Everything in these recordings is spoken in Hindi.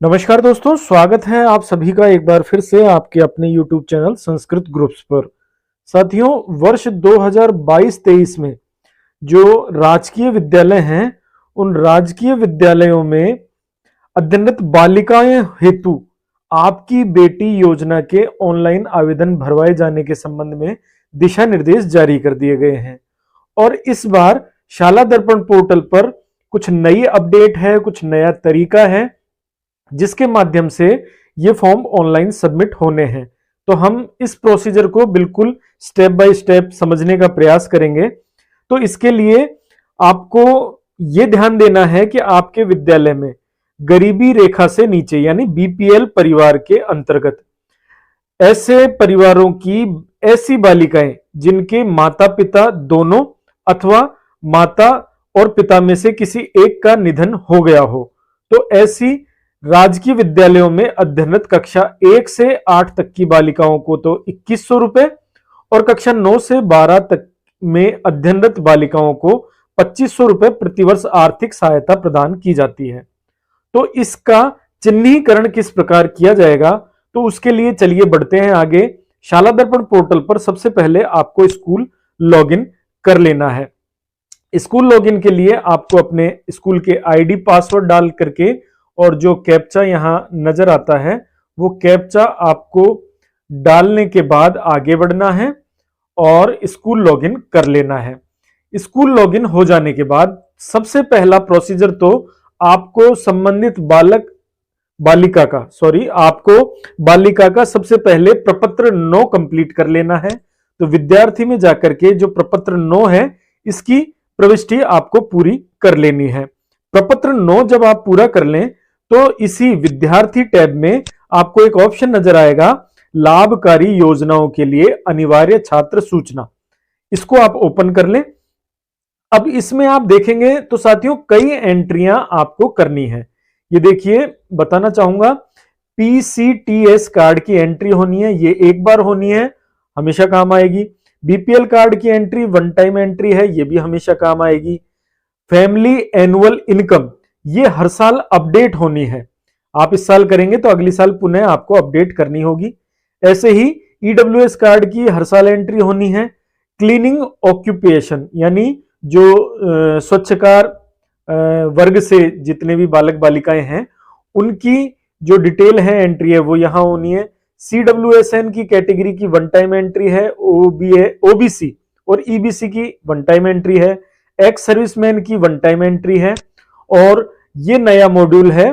नमस्कार दोस्तों, स्वागत है आप सभी का एक बार फिर से आपके अपने YouTube चैनल संस्कृत ग्रुप्स पर। साथियों, वर्ष 2022-23 में जो राजकीय विद्यालय हैं, उन राजकीय विद्यालयों में अध्ययनरत बालिकाएं हेतु आपकी बेटी योजना के ऑनलाइन आवेदन भरवाए जाने के संबंध में दिशा निर्देश जारी कर दिए गए हैं। और इस बार शाला दर्पण पोर्टल पर कुछ नई अपडेट है, कुछ नया तरीका है जिसके माध्यम से ये फॉर्म ऑनलाइन सबमिट होने हैं। तो हम इस प्रोसीजर को बिल्कुल स्टेप बाय स्टेप समझने का प्रयास करेंगे। तो इसके लिए आपको ये ध्यान देना है कि आपके विद्यालय में गरीबी रेखा से नीचे यानी बीपीएल परिवार के अंतर्गत ऐसे परिवारों की ऐसी बालिकाएं जिनके माता पिता दोनों अथवा माता और पिता में से किसी एक का निधन हो गया हो, तो ऐसी राजकीय विद्यालयों में अध्ययनरत कक्षा 1 से 8 तक की बालिकाओं को तो 2100 रुपए और कक्षा 9 से 12 तक में अध्ययनरत बालिकाओं को 2500 रुपए प्रतिवर्ष आर्थिक सहायता प्रदान की जाती है। तो इसका चिन्हीकरण किस प्रकार किया जाएगा, तो उसके लिए चलिए बढ़ते हैं आगे। शाला दर्पण पोर्टल पर सबसे पहले आपको स्कूल लॉगिन कर लेना है। स्कूल लॉगिन के लिए आपको अपने स्कूल के आईडी पासवर्ड डाल करके और जो कैप्चा यहां नजर आता है वो कैप्चा आपको डालने के बाद आगे बढ़ना है और स्कूल लॉगिन कर लेना है। स्कूल लॉगिन हो जाने के बाद सबसे पहला प्रोसीजर तो आपको संबंधित बालिका का सबसे पहले प्रपत्र 9 कंप्लीट कर लेना है। तो विद्यार्थी में जाकर के जो प्रपत्र 9 है इसकी प्रविष्टि आपको पूरी कर लेनी है। प्रपत्र 9 जब आप पूरा कर लें तो इसी विद्यार्थी टैब में आपको एक ऑप्शन नजर आएगा, लाभकारी योजनाओं के लिए अनिवार्य छात्र सूचना। इसको आप ओपन कर लें। अब इसमें आप देखेंगे तो साथियों कई एंट्रियां आपको करनी है। ये देखिए, बताना चाहूंगा, पीसीटीएस कार्ड की एंट्री होनी है, ये एक बार होनी है, हमेशा काम आएगी। बीपीएल कार्ड की एंट्री वन टाइम एंट्री है, ये भी हमेशा काम आएगी। फैमिली एनुअल इनकम ये हर साल अपडेट होनी है। आप इस साल करेंगे तो अगली साल पुनः आपको अपडेट करनी होगी। ऐसे ही ईडब्ल्यूएस कार्ड की हर साल एंट्री होनी है। क्लीनिंग ऑक्यूपेशन यानी जो स्वच्छकार वर्ग से जितने भी बालक बालिकाएं हैं उनकी जो डिटेल है एंट्री है वो यहां होनी है। सीडब्ल्यूएसएन की कैटेगरी की वन टाइम एंट्री है। ओबीसी और ईबीसी की वन टाइम एंट्री है। एक्स सर्विसमैन की वन टाइम एंट्री है। और ये नया मॉड्यूल है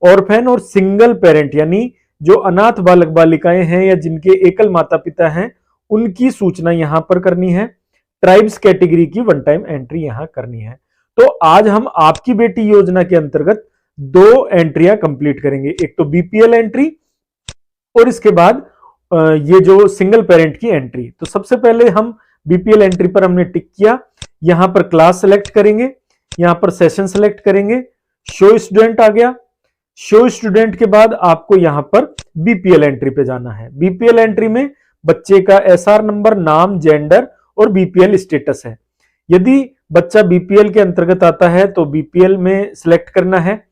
ऑर्फेन और सिंगल पेरेंट यानी जो अनाथ बालक बालिकाएं हैं या जिनके एकल माता पिता हैं उनकी सूचना यहां पर करनी है। ट्राइब्स कैटेगरी की वन टाइम एंट्री यहां करनी है। तो आज हम आपकी बेटी योजना के अंतर्गत 2 एंट्रियां कंप्लीट करेंगे, एक तो बीपीएल एंट्री और इसके बाद ये जो सिंगल पेरेंट की एंट्री। तो सबसे पहले हम बीपीएल एंट्री पर हमने टिक किया, यहां पर क्लास सेलेक्ट करेंगे, यहां पर सेशन सेलेक्ट करेंगे, शो स्टूडेंट आ गया। शो स्टूडेंट के बाद आपको यहां पर बीपीएल एंट्री पे जाना है। बीपीएल एंट्री में बच्चे का एसआर नंबर, नाम, जेंडर और बीपीएल स्टेटस है। यदि बच्चा बीपीएल के अंतर्गत आता है तो बीपीएल में सिलेक्ट करना है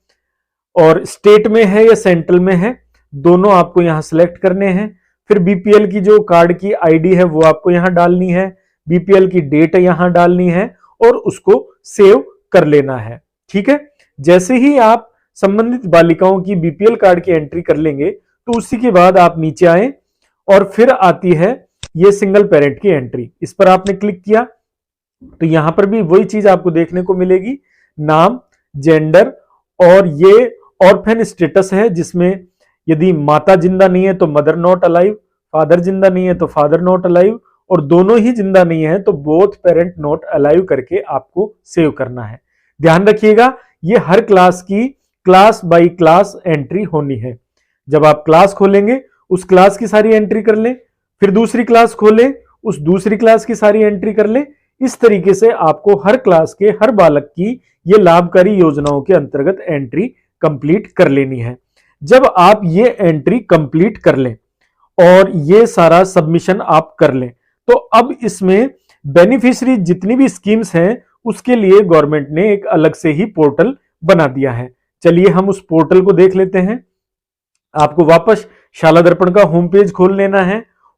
और स्टेट में है या सेंट्रल में है दोनों आपको यहां सिलेक्ट करने हैं। फिर बीपीएल की जो कार्ड की आईडी है वो आपको यहां डालनी है, बीपीएल की डेट यहां डालनी है और उसको सेव कर लेना है। ठीक है, जैसे ही आप संबंधित बालिकाओं की बीपीएल कार्ड की एंट्री कर लेंगे तो उसी के बाद आप नीचे आए और फिर आती है ये सिंगल पेरेंट की एंट्री। इस पर आपने क्लिक किया तो यहां पर भी वही चीज आपको देखने को मिलेगी, नाम, जेंडर और ये ऑर्फेन स्टेटस है जिसमें यदि माता जिंदा नहीं है तो मदर नॉट अलाइव, फादर जिंदा नहीं है तो फादर नॉट अलाइव और दोनों ही जिंदा नहीं है तो बोथ पेरेंट नॉट अलाइव करके आपको सेव करना है। ध्यान रखिएगा, ये हर क्लास की क्लास बाय क्लास एंट्री होनी है। जब आप क्लास खोलेंगे उस क्लास की सारी एंट्री कर लें, फिर दूसरी क्लास खोलें उस दूसरी क्लास की सारी एंट्री कर लें। इस तरीके से आपको हर क्लास के हर बालक की ये लाभकारी योजनाओं के अंतर्गत एंट्री कंप्लीट कर लेनी है। जब आप ये एंट्री कंप्लीट कर लें और ये सारा सबमिशन आप कर लें तो अब इसमें बेनिफिशियरी जितनी भी स्कीम्स हैं उसके लिए गवर्नमेंट ने एक अलग से ही पोर्टल बना दिया है। चलिए हम उस पोर्टल को देख लेते हैं। आपको वापस शाला दर्पण का होम पेज खोल लेना है।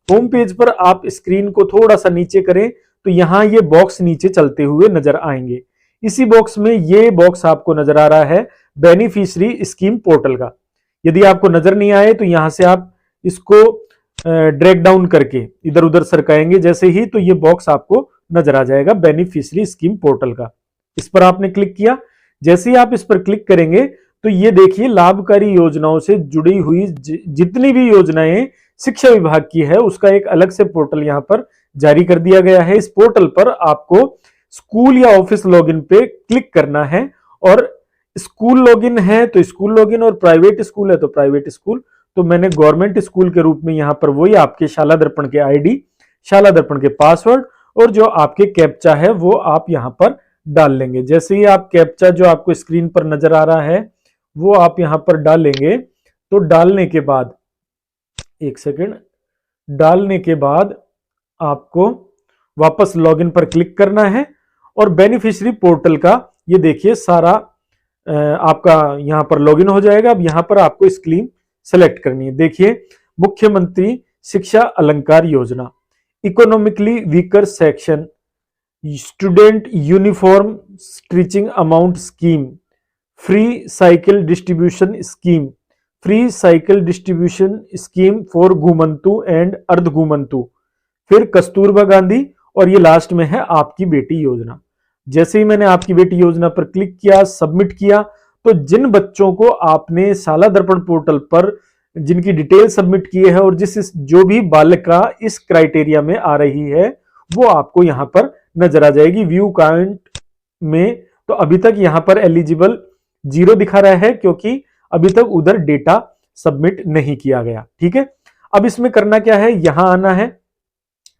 होम पेज पर आप स्क्रीन को थोड़ा सा नीचे करें तो यहां ये बॉक्स नीचे चलते हुए नजर आएंगे। इसी बॉक्स में ये बॉक्स आपको नजर आ रहा है बेनिफिशियरी स्कीम पोर्टल का। यदि आपको नजर नहीं आए तो यहां से आप इसको ड्रैग डाउन करके इधर उधर सरकाएंगे जैसे ही, तो ये बॉक्स आपको नजर आ जाएगा बेनिफिशियरी स्कीम पोर्टल का। इस पर आपने क्लिक किया। जैसे ही आप इस पर क्लिक करेंगे तो ये देखिए लाभकारी योजनाओं से जुड़ी हुई जितनी भी योजनाएं शिक्षा विभाग की है उसका एक अलग से पोर्टल यहां पर जारी कर दिया गया है। इस पोर्टल पर आपको स्कूल या ऑफिस लॉगिन पे क्लिक करना है, और स्कूल लॉगिन है तो स्कूल लॉगिन, और प्राइवेट स्कूल है तो प्राइवेट स्कूल। तो मैंने गवर्नमेंट स्कूल के रूप में यहां पर वही आपके शाला दर्पण के आईडी, शाला दर्पण के पासवर्ड और जो आपके कैप्चा है वो आप यहां पर डाल लेंगे। जैसे ही आप कैप्चा जो आपको स्क्रीन पर नजर आ रहा है वो आप यहां पर डालेंगे, तो डालने के बाद एक सेकेंड, डालने के बाद आपको वापस लॉगिन पर क्लिक करना है और बेनिफिशियरी पोर्टल का ये देखिए सारा आपका यहां पर लॉगिन हो जाएगा। अब यहां पर आपको स्कीम सेलेक्ट करनी है। देखिए मुख्यमंत्री शिक्षा अलंकार योजना, economically weaker section, student uniform stitching amount scheme, free cycle distribution scheme, free cycle distribution scheme for घुमंतु एंड अर्ध घुमंतु, फिर कस्तूरबा गांधी, और ये लास्ट में है आपकी बेटी योजना। जैसे ही मैंने आपकी बेटी योजना पर क्लिक किया, सबमिट किया, तो जिन बच्चों को आपने शाला दर्पण पोर्टल पर जिनकी डिटेल सबमिट किए है और जो भी बालिका इस क्राइटेरिया में आ रही है वो आपको यहां पर नजर आ जाएगी। व्यू काउंट में तो अभी तक यहां पर एलिजिबल 0 दिखा रहा है क्योंकि अभी तक उधर डेटा सबमिट नहीं किया गया। ठीक है, अब इसमें करना क्या है, यहां आना है।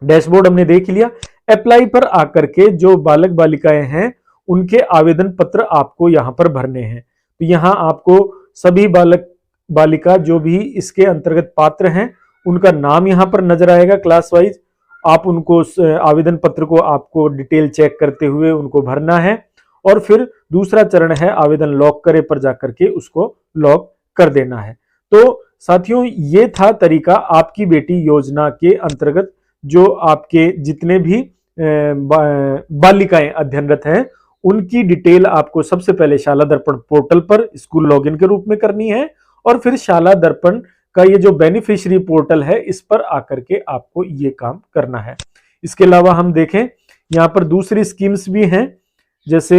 डैशबोर्ड हमने देख लिया। अप्लाई पर आकर के जो बालक बालिकाएं हैं उनके आवेदन पत्र आपको यहां पर भरने हैं। तो यहां आपको सभी बालक बालिका जो भी इसके अंतर्गत पात्र हैं उनका नाम यहां पर नजर आएगा क्लास वाइज। आप उनको आवेदन पत्र को आपको डिटेल चेक करते हुए उनको भरना है, और फिर दूसरा चरण है आवेदन लॉक करे पर जाकर के उसको लॉक कर देना है। तो साथियों ये था तरीका आपकी बेटी योजना के अंतर्गत जो आपके जितने भी बालिकाएं अध्ययनरत हैं उनकी डिटेल आपको सबसे पहले शाला दर्पण पोर्टल पर स्कूल लॉगिन के रूप में करनी है, और फिर शाला दर्पण का ये जो बेनिफिशियरी पोर्टल है इस पर आकर के आपको ये काम करना है। इसके अलावा हम देखें यहां पर दूसरी स्कीम्स भी हैं। जैसे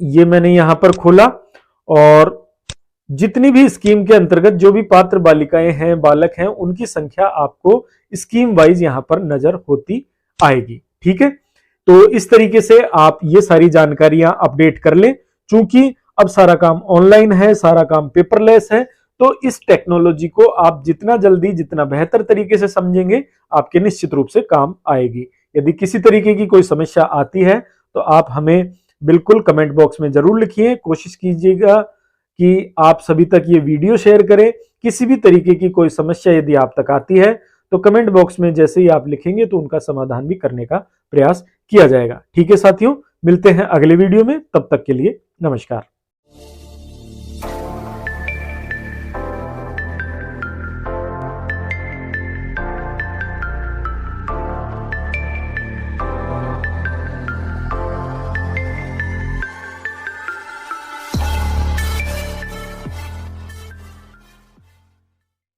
ये मैंने यहां पर खोला और जितनी भी स्कीम के अंतर्गत जो भी पात्र बालिकाएं हैं बालक हैं उनकी संख्या आपको स्कीम वाइज यहां पर नजर होती आएगी। ठीक है, तो इस तरीके से आप ये सारी जानकारियां अपडेट कर लें। चूंकि अब सारा काम ऑनलाइन है, सारा काम पेपरलेस है, तो इस टेक्नोलॉजी को आप जितना जल्दी जितना बेहतर तरीके से समझेंगे आपके निश्चित रूप से काम आएगी। यदि किसी तरीके की कोई समस्या आती है तो आप हमें बिल्कुल कमेंट बॉक्स में जरूर लिखिए। कोशिश कीजिएगा कि आप सभी तक ये वीडियो शेयर करें। किसी भी तरीके की कोई समस्या यदि आप तक आती है तो कमेंट बॉक्स में जैसे ही आप लिखेंगे तो उनका समाधान भी करने का प्रयास किया जाएगा। ठीक है साथियों, मिलते हैं अगले वीडियो में, तब तक के लिए नमस्कार।